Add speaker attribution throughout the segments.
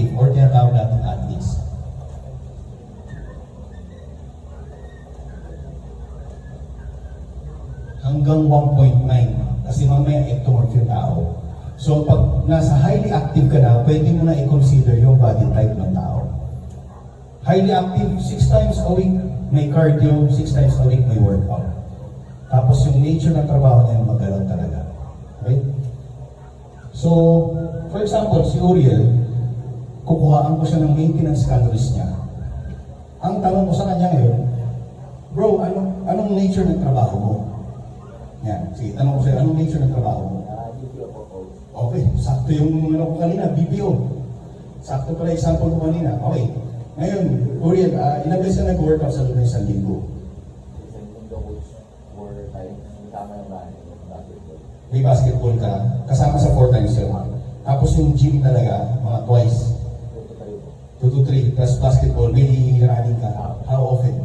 Speaker 1: active or tinatawag natin athletes. Hanggang 1.9 kasi mamaya ectomorph yung tao. So pag nasa highly active ka na, pwede mo na i-consider yung body type ng tao. Highly active, 6 times a week may cardio, 6 times a week may workout. Tapos yung nature ng trabaho niya magalaw talaga. Okay? So, for example, si Uriel, kukuhaan ko siya ng maintenance calories niya. Ang tanong ko sa kanya ngayon, bro, anong nature ng trabaho mo? Yan, sige, tanong ko sa'yo, anong nature ng trabaho mo?
Speaker 2: BPO po, coach.
Speaker 1: Okay, sakto yung ano ko kanina, BPO. Sakto pala example ko kanina. Okay, ngayon, Uriel, ilang beses na nag-workout sa loob ng isang linggo?
Speaker 2: Isang mundo, coach. 4 times. Kasama yung bahay. Basketball.
Speaker 1: May basketball ka, kasama sa 4 times yun. Tapos yung gym talaga, mga twice. 2 to 3, plus basketball, may running ka. How often?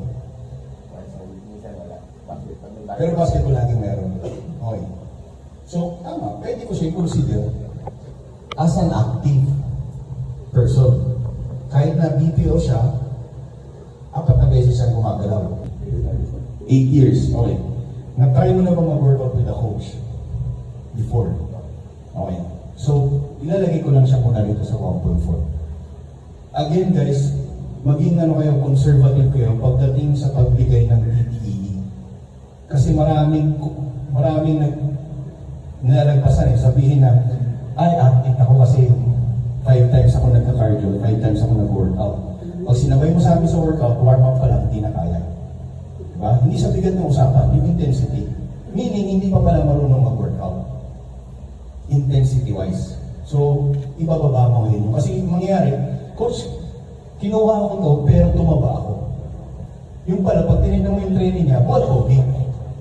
Speaker 2: Once a week. Minsan wala. Basketball.
Speaker 1: Pero basketball lagi meron. Okay. So, tama, pwede ko siya consider as an active person. Kahit na BPO siya, 4 na beses siya gumagalaw. 8 years, okay. Na-try mo na ba mag-workout with a coach? Before? Okay. So, ilalagay ko lang siya muna rito sa 1.4. Again guys, maging kayo, conservative kayo pagdating sa pagbigay ng PPE. Kasi maraming nilalagpasan sabihin na, ay, active ako kasi 5 times ako nagka-cardio, 5 times ako nag-workout. Pag sinabay mo sa amin sa workout, warm up pa lang, hindi na kaya. Diba? Hindi sa bigat ng usapan, yung intensity. Meaning, hindi pa pala marunong mag-workout. Intensity-wise. So, ibababa mo ngayon. Kasi mangyayari, coach, kinuha ko to, pero tumaba ako. Yung pala, pag tinignan mo yung training niya, ball poking.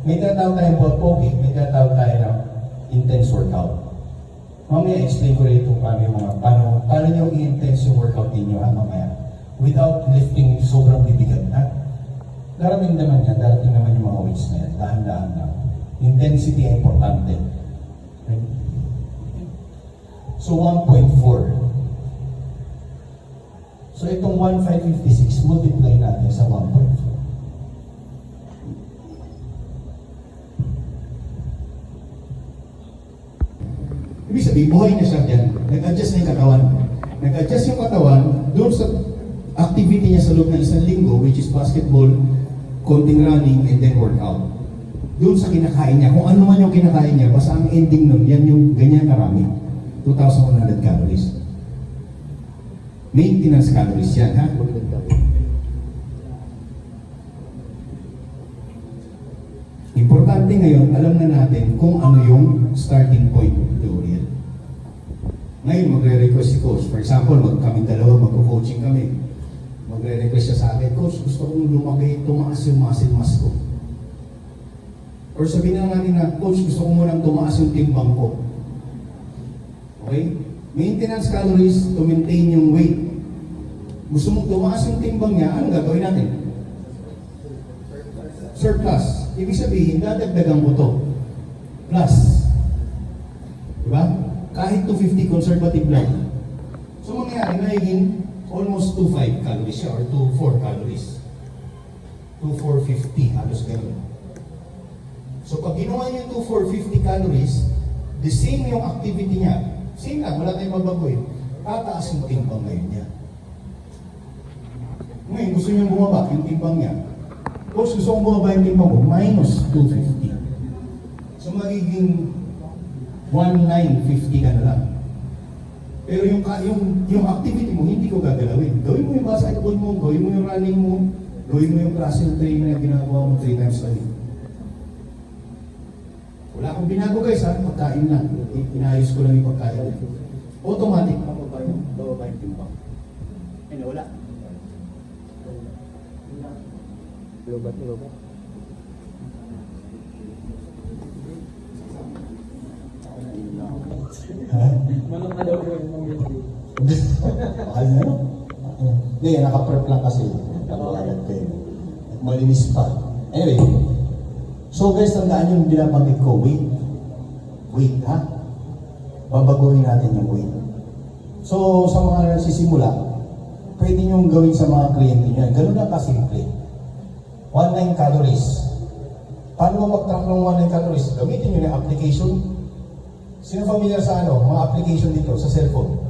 Speaker 1: May tinatawag tayong ball poking, may tinatawag tayo ng intense workout. Mamaya explain ko rin kung paano nyo i-intense yung workout ninyo mamaya. Without lifting sobrang bibigat na. Darating naman yung mga weights na yan. Dahan-dahan na. Intensity ay importante. Okay? So 1.4. So itong 1,556, multiply natin sa 1.4. Ibig sabihin, buhay na siya dyan. Nag-adjust na yung katawan. Nag-adjust yung katawan doon sa activity niya sa loob ng isang linggo, which is basketball, konting running, and then workout. Doon sa kinakain niya, kung ano man yung kinakain niya, basta ang ending nun, yan yung ganyan karami. 2,100 calories. Maintenance calories yan, ha? Importante ngayon, alam na natin kung ano yung starting point ng Uriel. Ngayon, magre-request si Coach. For example, kaming dalawa, magko-coaching kami. Magre-request siya sa akin, Coach, gusto kong lumaki, tumaas yung muscle mass ko. Or sabihin na natin na, Coach, gusto ko munang tumaas yung timbang ko. Okay? Maintenance calories to maintain yung weight. Gusto mong tumaas yung timbang niya, ano gagawin natin? Surplus. Ibig sabihin, dadagdagan mo to. Plus. Diba? Kahit 250 conservative lang. So mangyayari, nagiging almost 2.5 calories siya or 2.4 calories. 2.450, halos gano'n. So pag ginawa niyo yung 2.450 calories, the same yung activity niya. Same lang, wala tayong mabagoy. Tataas yung timbang ngayon niya. Ngayon, gusto niyang bumaba yung timbang niya. Coach, gusto kong bumaba yung timbang mo, minus 250. So magiging 1,950 ka na lang. Pero yung activity mo, hindi ko gagalawin. Gawin mo yung basketball mo, gawin mo yung running mo, gawin mo yung klase ng training na ginagawa mo 3 times a week. Wala akong binago guys ha, pagkain lang. Inayos ko lang yung pagkain. Automatic. Bababa yung timbang. Ay, wala.
Speaker 2: Lobat.
Speaker 1: Ha?
Speaker 3: Manong na daw yung mga
Speaker 1: Mahal na. Hindi, naka-prep lang kasi. Nakawalan kayo. Malinis pa. Anyway. So guys, tandaan yung binabanggit ko. Weight. Weight, ha? Babaguhin natin yung weight. So, sa mga nagsisimula, pwede nyo gawin sa mga kliyente nyo. Ganun lang kasimple. 19 calories. Paano mo mag-track ng 19 calories? Gamitin nyo yung application. Sino familiar sa mga application dito, sa cellphone?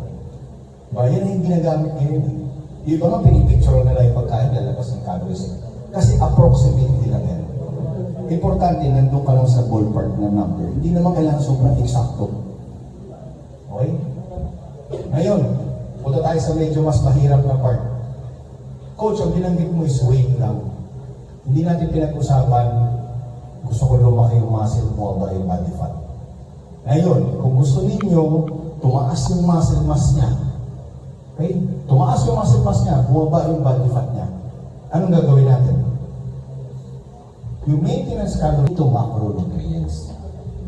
Speaker 1: Ba, yan yung ginagamit ngayon. Yung iba nga, pinipicture na lang yung pagkain, lalabas ng calories. Kasi approximately lang yan. Importante, nandun ka lang sa ballpark ng number. Hindi naman kailangan sobrang eksakto. Okay? Ngayon, punta tayo sa medyo mas mahirap na part. Coach, ang binanggit mo is weight lang. Hindi natin pinag-usapan, gusto ko lumaki yung muscle mo ba yung body fat. Ngayon, kung gusto ninyo, tumaas yung muscle mass niya. Okay? Tumaas yung muscle mass niya, bumaba yung body fat niya. Anong gagawin natin? Yung maintenance calorie, ito macronutrients.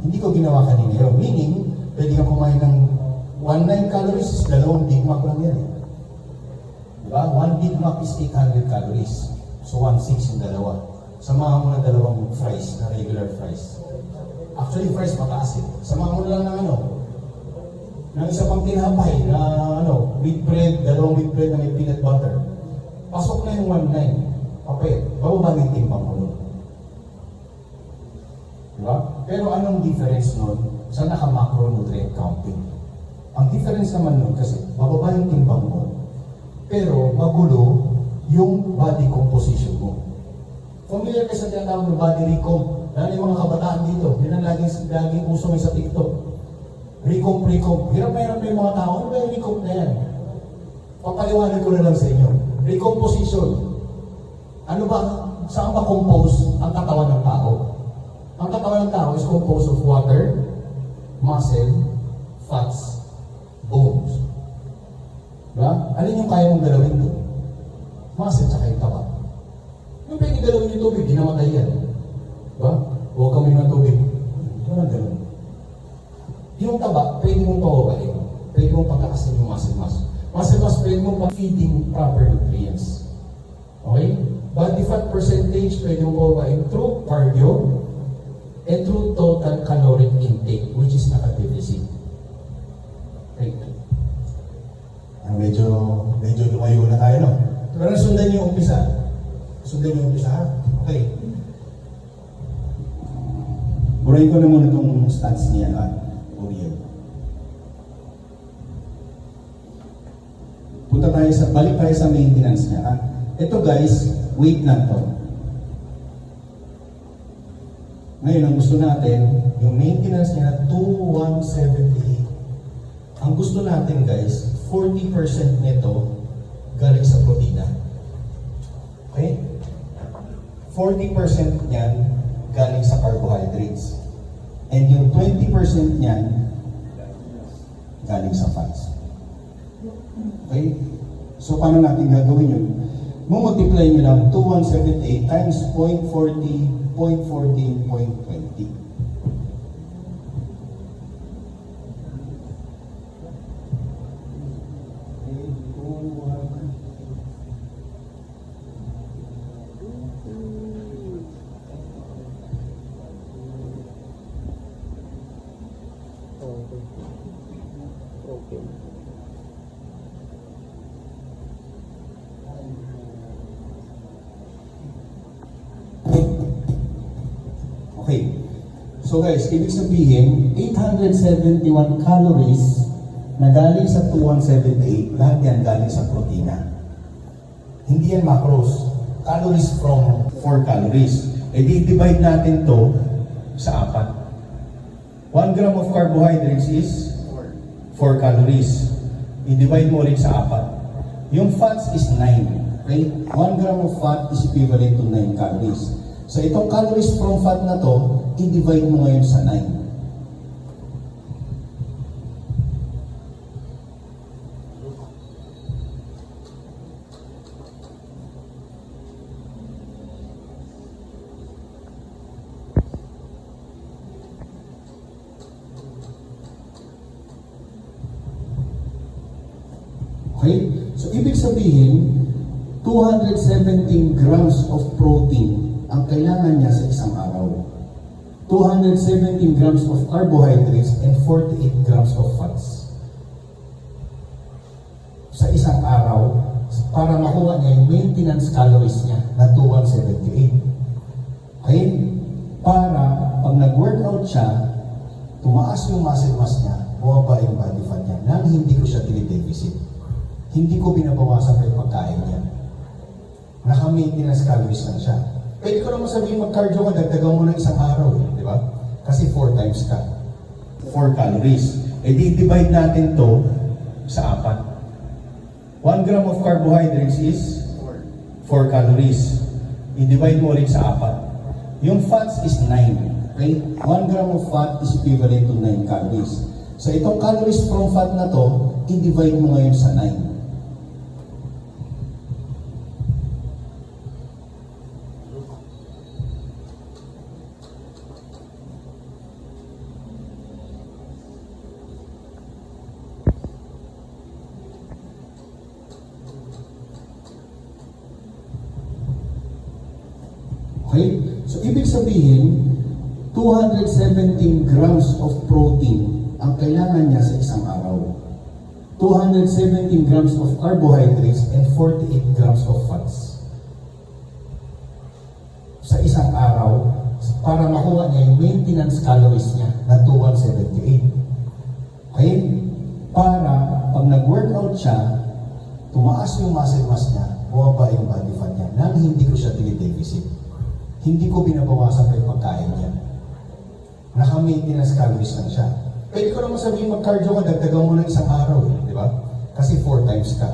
Speaker 1: Hindi ko ginawa kanina yun. Meaning, pwede kang kumain ng 19 calories, 2 Big Mac lang yan. Diba? 1 Big Mac is 800 calories. So 1.6 yung dalawa. Samahan mo na 2 fries, na regular fries. Actually, fries mataas eh. Samahan mo lang ng ng isa pang tinapay na wheat bread, 2 wheat bread na may peanut butter. Pasok na yung 1.9. Okay, bababa na yung timbang mo nun. Diba? Pero anong difference nun sa naka-macronutrient counting? Ang difference naman nun kasi bababa yung timbang mo, pero magulo yung body composition mo. Familiar ka sa tinatawag ng body recomp. Lalo yung mga kabataan dito, yun ang laging uso may sa TikTok. Recomp. Hirap na yung mga tao. Ano ba yung recomp na yan? Papaliwanag ko na lang sa inyo. Recomposition. Ano ba, saan ba compose ang katawan ng tao? Ang katawan ng tao is composed of water, muscle, fats, bones. Diba? Alin yung kaya mong galawin doon? Muscle tsaka yung taba. Yung pwede galawin yung tubig, di namatay yan. Diba? Huwag kami ng tubig. Walang ganun. Yung taba, pwede mong pawabain. Pwede mong patakasin yung muscle mass. Muscle mass, pwede mong pa-feeding proper nutrients. Okay? Body fat percentage, pwede mong pawabain through cardio and through total caloric intake, which is naka-deficit. Right? Medyo lumayo na tayo, no? Pero sundan niyo yung umpisa. Ha? Okay. Burahin ko na muna itong stats niya, Uriel. Balik tayo sa maintenance niya, ha? Ito guys, weight lang to. Ngayon, ang gusto natin, yung maintenance niya, 2,178. Ang gusto natin guys, 40% nito galing sa protina. Okay? 40% niyan galing sa carbohydrates. And yung 20% niyan galing sa fats. Okay? So, paano natin gagawin yun? Multiply nyo lang 2,178 times 0.40, 0.14, 0.20.
Speaker 2: Okay.
Speaker 1: Okay. So guys, ibig sabihin, 871 calories na galing sa 2178, lahat yan galing sa protina. Hindi yan macros. Calories from 4 calories. E di-divide natin to sa 4. 1 gram of carbohydrates is 4 calories. I-divide mo ulit sa 4. Yung fats is 9. Okay? 1 gram of fat is equivalent to 9 calories. So itong calories from fat na to, i-divide mo ngayon sa 9. Okay? So, ibig sabihin, 217 grams of protein ang kailangan niya sa isang araw. 217 grams of carbohydrates and 48 grams of fats. para makuha niya yung maintenance calories niya na 2178. Okay? Para pag nag-workout siya, tumaas yung muscle mass niya, bumaba yung body fat niya, nang hindi ko siya tinideficit. Hindi ko binabawasan pa yung pagkain niya. Naka-maintenance calories lang siya. Pwede ko naman sabihin mag-cardio ka, dagdagan mo ng isang araw, di ba? Kasi 4 times ka. 4 calories. E di-divide natin to sa 4. 1 gram of carbohydrates is 4 calories. I-divide mo ulit sa 4. Yung fats is 9. Okay? 1 gram of fat is equivalent to 9 calories. So itong calories from fat na to, i-divide mo ngayon sa 9. Okay? So, ibig sabihin, 217 grams of protein ang kailangan niya sa isang araw. 217 grams of carbohydrates and 48 grams of fats. Sa isang araw, para makuha niya yung maintenance calories niya na 2178. Okay? Para pag nag-workout siya, tumaas yung muscle mass niya, bumaba yung body fat niya, nang hindi ko siya tinideficit. Hindi ko binabawasan pa yung pagkain niya. Naka-maintenance calories lang siya. Pwede ko naman sabihin mag-cardio ka, dagdagan mo ng isang araw, di ba? Kasi 4 times ka.